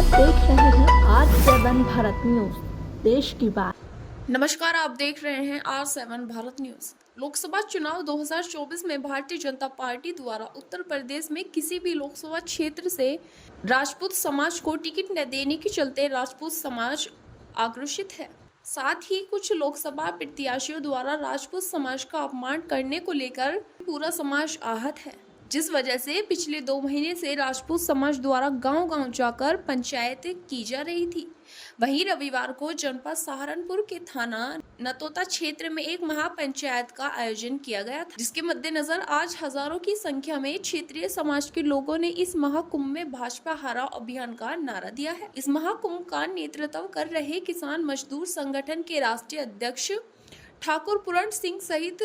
आप देख रहे हैं R7 भारत न्यूज, देश की बात। नमस्कार, आप देख रहे हैं R7 भारत न्यूज। लोकसभा चुनाव 2024 में भारतीय जनता पार्टी द्वारा उत्तर प्रदेश में किसी भी लोकसभा क्षेत्र से राजपूत समाज को टिकट न देने के चलते राजपूत समाज आक्रोशित है। साथ ही कुछ लोकसभा प्रत्याशियों द्वारा राजपूत समाज का अपमान करने को लेकर पूरा समाज आहत है, जिस वजह से पिछले 2 महीने से राजपूत समाज द्वारा गांव-गांव जाकर पंचायत की जा रही थी। वहीं रविवार को जनपद सहारनपुर के थाना नतोता क्षेत्र में एक महापंचायत का आयोजन किया गया था, जिसके मद्देनजर आज हजारों की संख्या में क्षेत्रीय समाज के लोगों ने इस महाकुंभ में भाजपा हराओ अभियान का नारा दिया है। इस महाकुंभ का नेतृत्व कर रहे किसान मजदूर संगठन के राष्ट्रीय अध्यक्ष ठाकुर पूरण सिंह सहित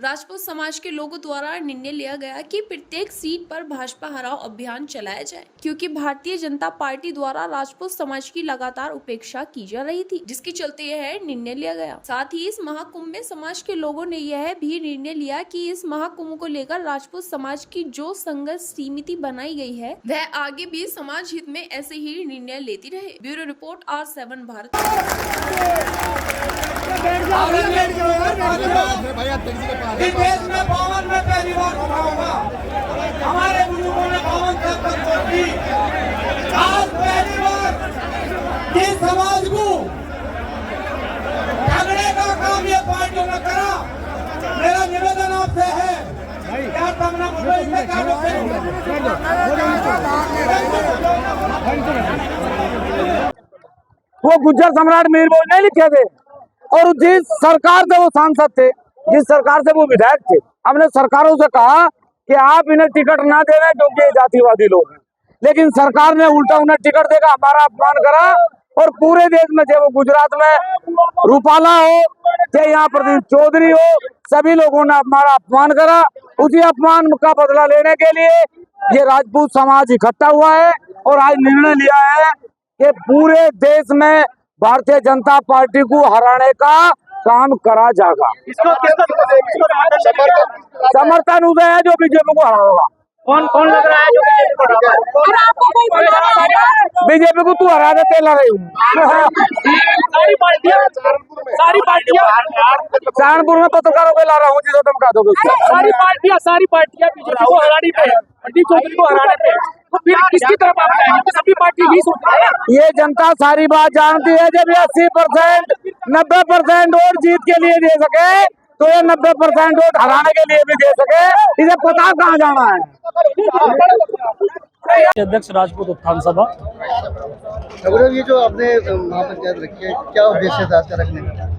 राजपूत समाज के लोगों द्वारा निर्णय लिया गया कि प्रत्येक सीट पर भाजपा हराओ अभियान चलाया जाए, क्योंकि भारतीय जनता पार्टी द्वारा राजपूत समाज की लगातार उपेक्षा की जा रही थी, जिसके चलते यह निर्णय लिया गया। साथ ही इस महाकुंभ में समाज के लोगों ने यह भी निर्णय लिया कि इस महाकुंभ को लेकर राजपूत समाज की जो संघर्ष समिति बनाई गई है, वह आगे भी समाज हित में ऐसे ही निर्णय लेती रहे। Bureau report R7 Bharat. इस देश में 52 में पहली बार होना होगा। हमारे बुजुर्गों ने 52 तक कोशिश की। आज पहली बार इस समाज को झगड़े का काम ये पार्टी ने करा। मेरा निवेदन आपसे है, क्या तमना मुझे इसमें वो गुज्जर सम्राट मीर बोझ नहीं लिखे थे, और जिस सरकार से वो सांसद थे, जिस सरकार से वो विधायक थे, हमने सरकारों से कहा कि आप इन्हें टिकट ना देना क्योंकि ये जातिवादी लोग हैं, लेकिन सरकार ने उल्टा उन्हें टिकट देकर हमारा अपमान करा। और पूरे देश में, चाहे वो गुजरात में रूपाला हो, चाहे यहाँ प्रदीप चौधरी हो, सभी लोगों ने हमारा अपमान करा। उसी अपमान का बदला लेने के लिए ये राजपूत समाज इकट्ठा हुआ है और आज निर्णय लिया है कि पूरे देश में भारतीय जनता पार्टी को हराने का काम करा जाएगा। समर्थन उसे है जो बीजेपी को हराएगा। कौन लग रहा है जो बीजेपी को हराएगा? बीजेपी को तू हरा देते ला रही हूँ। सारी पार्टियां सहारनपुर में पत्रकारों को ला रहा हूँ, जिसे धमका दोगे। सारी पार्टियां बीजेपी को हराने पे, प्रदीप चौधरी को हराने पे, तो फिर किसकी तरफ आप जाएंगे? सभी पार्टी ही सोचती है। ये जनता सारी बात जानती है। जब ये 80% 90% वोट जीत के लिए दे सके, तो ये 90% वोट हराने के लिए भी दे सके। इसे पता कहाँ जाना है। अध्यक्ष राजपूत उत्थान सभा। ये जो आपने महापंचायत रखी है, क्या उद्देश्य था इसका रखने का?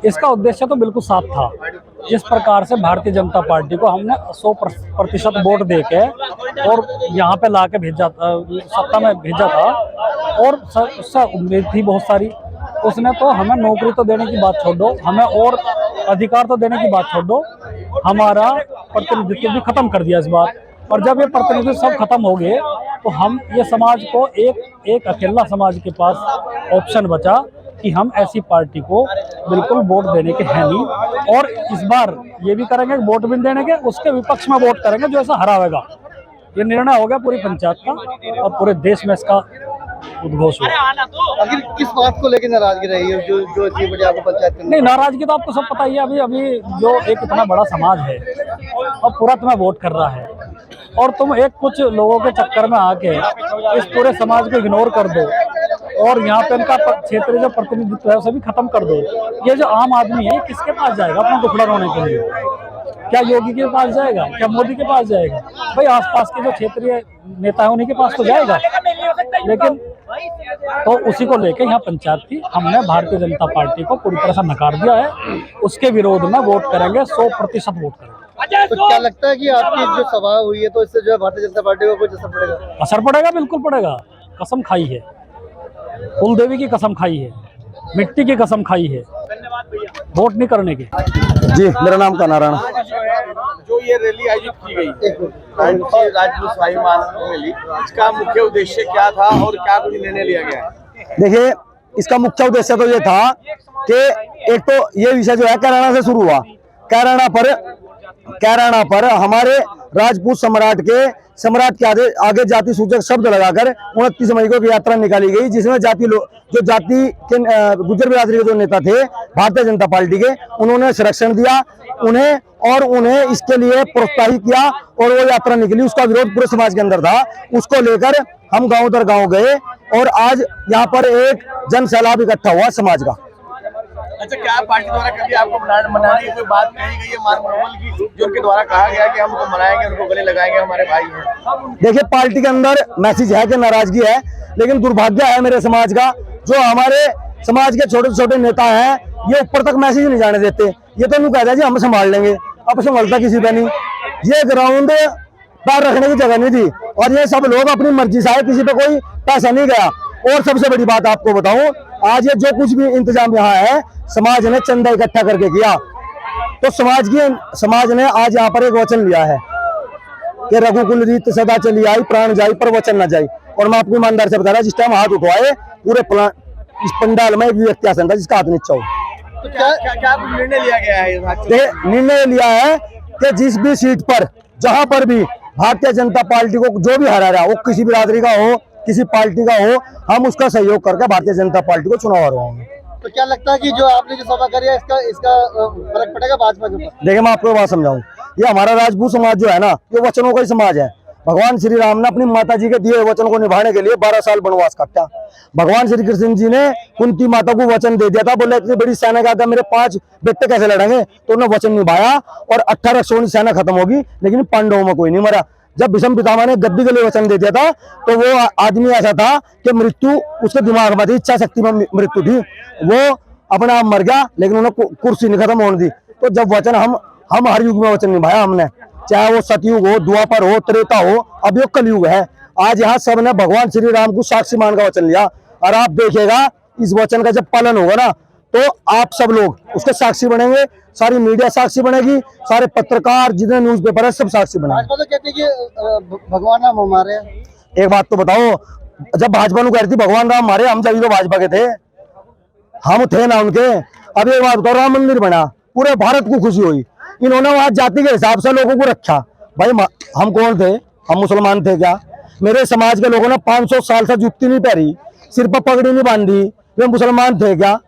इसका उद्देश्य तो बिल्कुल साफ था। जिस प्रकार से भारतीय जनता पार्टी को हमने 100% वोट देके और यहाँ पे ला के भेजा, सत्ता में भेजा था, और उससे उम्मीद थी बहुत सारी। उसने तो हमें नौकरी तो देने की बात छोड़ दो, हमें और अधिकार तो देने की बात छोड़ दो, हमारा प्रतिनिधित्व भी खत्म कर दिया इस बार। और जब ये प्रतिनिधित्व सब खत्म हो गए, तो हम ये समाज को एक अकेला समाज के पास ऑप्शन बचा कि हम ऐसी पार्टी को बिल्कुल वोट देने के हैं नहीं, और इस बार ये भी करेंगे वोट भी देने के, उसके विपक्ष में वोट करेंगे जो ऐसा हरावेगा। ये निर्णय हो गया पूरी पंचायत का और पूरे देश में इसका उद्घोष हुआ। आखिर किस बात को लेकर नाराजगी रही है जो इतनी बड़ी आपको पंचायत करनी? नहीं, नाराजगी तो आपको सब पता ही है। अभी जो एक इतना बड़ा समाज है और पूरा तुम्हें वोट कर रहा है, और तुम एक कुछ लोगों के चक्कर में आके इस पूरे समाज को इग्नोर कर दो और यहाँ पे उनका क्षेत्रीय जो प्रतिनिधित्व है उसे भी खत्म कर दो। ये जो आम आदमी है किसके पास जाएगा अपना दुखड़ा रोने के लिए? क्या योगी के पास जाएगा? क्या मोदी के पास जाएगा? भाई आसपास के जो क्षेत्रीय नेता है उन्हीं के पास तो जाएगा। लेकिन तो उसी को लेके यहाँ पंचायत की हमने भारतीय जनता पार्टी को पूरी तरह से नकार दिया है। उसके विरोध में वोट करेंगे, 100% वोट करेंगे। तो क्या लगता है कि आपकी जो सभा हुई है, तो इससे जो है भारतीय जनता पार्टी को कुछ असर पड़ेगा? असर पड़ेगा, बिल्कुल पड़ेगा। कसम खाई है, कुलदेवी की कसम खाई है, मिट्टी की कसम खाई है, वोट नहीं करने की। जी, मेरा नाम का नारायण। जो ये रैली आयोजित की गई राजपूत स्वाभिमान रैली, इसका मुख्य उद्देश्य क्या था और क्या कुछ निर्णय लिया गया है? देखिए, इसका मुख्य उद्देश्य तो ये था कि एक तो ये विषय जो है कैराना से शुरू हुआ। कैराना पर कैराना पर हमारे राजपूत सम्राट के आगे जाति सूचक शब्द लगाकर 29 मई को यात्रा निकाली गई, जिसमें जो जाति के गुर्जर बिरादरी के जो नेता थे भारतीय जनता पार्टी के, उन्होंने संरक्षण दिया उन्हें इसके लिए प्रोत्साहित किया और वो यात्रा निकली। उसका विरोध पूरे समाज के अंदर था। उसको लेकर हम गांव दर गांव गए और आज यहाँ पर एक जन सैलाब इकट्ठा हुआ समाज का। अच्छा, क्या पार्टी द्वारा कभी आपको मनाने की कोई बात कही गई है मान मनोबल की, जो उनके द्वारा कहा गया कि हम उनको मनाएंगे, उनको गले लगाएंगे, हमारे भाई हैं? देखिए, पार्टी के अंदर मैसेज है कि नाराजगी है, लेकिन दुर्भाग्य है मेरे समाज का, जो हमारे समाज के छोटे छोटे नेता हैं, ये ऊपर तक मैसेज नहीं जाने देते। ये तो नहीं कहता जी हम संभाल लेंगे, अब संभालता किसी पे नहीं। ये ग्राउंड पैर रखने की जगह नहीं थी और ये सब लोग अपनी मर्जी से आए, किसी पे कोई पैसा नहीं गया। और सबसे बड़ी बात आपको बताऊं, आज ये जो कुछ भी इंतजाम यहाँ है, समाज ने चंदा इकट्ठा करके किया। तो समाज ने आज यहाँ पर एक वचन लिया है कि रघुकुल रीत सदा चली आई, प्राण जाई पर वचन न जाई। और मैं आपको ईमानदार से बता रहा, जिस टाइम हाथ उठवाए पूरे इस पंडाल में एक व्यक्ति आसन था जिसका हाथ नीचा हो। तो क्या निर्णय लिया गया है? निर्णय लिया है कि जिस भी सीट पर जहां पर भी भारतीय जनता पार्टी को जो भी हरा रहा, वो किसी बिरादरी का हो, किसी पार्टी का हो, हम उसका सहयोग करके भारतीय जनता पार्टी को चुनाव हरवाएंगे। तो क्या लगता है कि जो आपने जो सभा करी है, इसका फर्क पड़ेगा भाजपा के ऊपर? देखिए, मैं आपको बात समझाऊं, ये हमारा राजपूत समाज जो है ना, ये वचनों का ही समाज है। भगवान श्री राम ने अपनी माता जी के दिए वचन को निभाने के लिए 12 साल वनवास काटा। भगवान श्री कृष्ण जी ने कुंती माता को वचन दे दिया था, बोले इतनी बड़ी सेना का मेरे 5 बेटे कैसे लड़ेंगे, तो उन्होंने वचन निभाया और 18 सोनी सेना खत्म होगी, लेकिन पांडवों में कोई नहीं मरा। जब भीष्म पितामह ने गद्दी के लिए वचन दे दिया था, तो वो आदमी ऐसा था कि मृत्यु उसके दिमाग में थी, इच्छा शक्ति में मृत्यु थी, वो अपने आप मर गया, लेकिन उन्हें कुर्सी नहीं खत्म होने दी। तो जब वचन हम हर युग में वचन निभाया हमने, चाहे वो सतयुग हो, द्वापर हो, त्रेता हो, अब ये कलयुग है। आज यहाँ सब ने भगवान श्री राम को साक्षी मान का वचन लिया और आप देखिएगा इस वचन का जब पालन होगा ना, तो आप सब लोग उसके साक्षी बनेंगे, सारी मीडिया साक्षी बनेगी, सारे पत्रकार जितने न्यूज़पेपर है सब साक्षी बनेंगे। भाजपा तो कहती है कि भगवान राम हमारे हैं। एक बात तो बताओ, जब भाजपा को कह रही थी भगवान राम हमारे, हम जब तो भाजपा के थे, हम थे ना उनके। अब एक बात बताओ, राम मंदिर बना, पूरे भारत को खुशी हुई, इन्होंने वहां जाति के हिसाब से लोगों को रखा। भाई हम कौन थे? हम मुसलमान थे क्या? मेरे समाज के लोगों ने 500 साल से जुत्ती नहीं पहनी, सिर पर पगड़ी नहीं बांधी, वे मुसलमान थे क्या?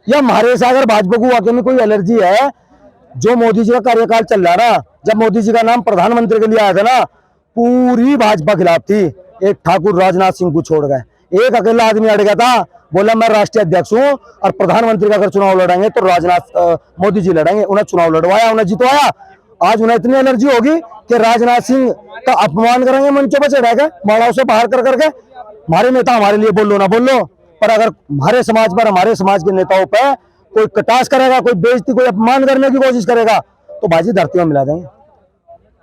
या हमारे से अगर भाजपा को वाकई में कोई एलर्जी है, जो मोदी जी का कार्यकाल चल रहा ना, जब मोदी जी का नाम प्रधानमंत्री के लिए आया था ना, पूरी भाजपा खिलाफ थी, एक ठाकुर राजनाथ सिंह को छोड़ गए। एक अकेला आदमी अड़ गया था, बोला मैं राष्ट्रीय अध्यक्ष हूँ और प्रधानमंत्री का अगर चुनाव लड़ेंगे तो मोदी जी लड़ेंगे। उन्हें चुनाव लड़वाया, उन्हें जितवाया। आज उन्हें इतनी एलर्जी होगी कि राजनाथ सिंह का अपमान करेंगे मंचों पर चढ़ के, मालाओं से बाहर कर करके। हमारे नेता हमारे लिए बोलो ना बोलो, पर अगर हमारे समाज पर, हमारे समाज के नेताओं पर कोई कटास करेगा, कोई बेइज्जती, कोई अपमान करने की कोशिश करेगा, तो बाजी धरती में मिला देंगे।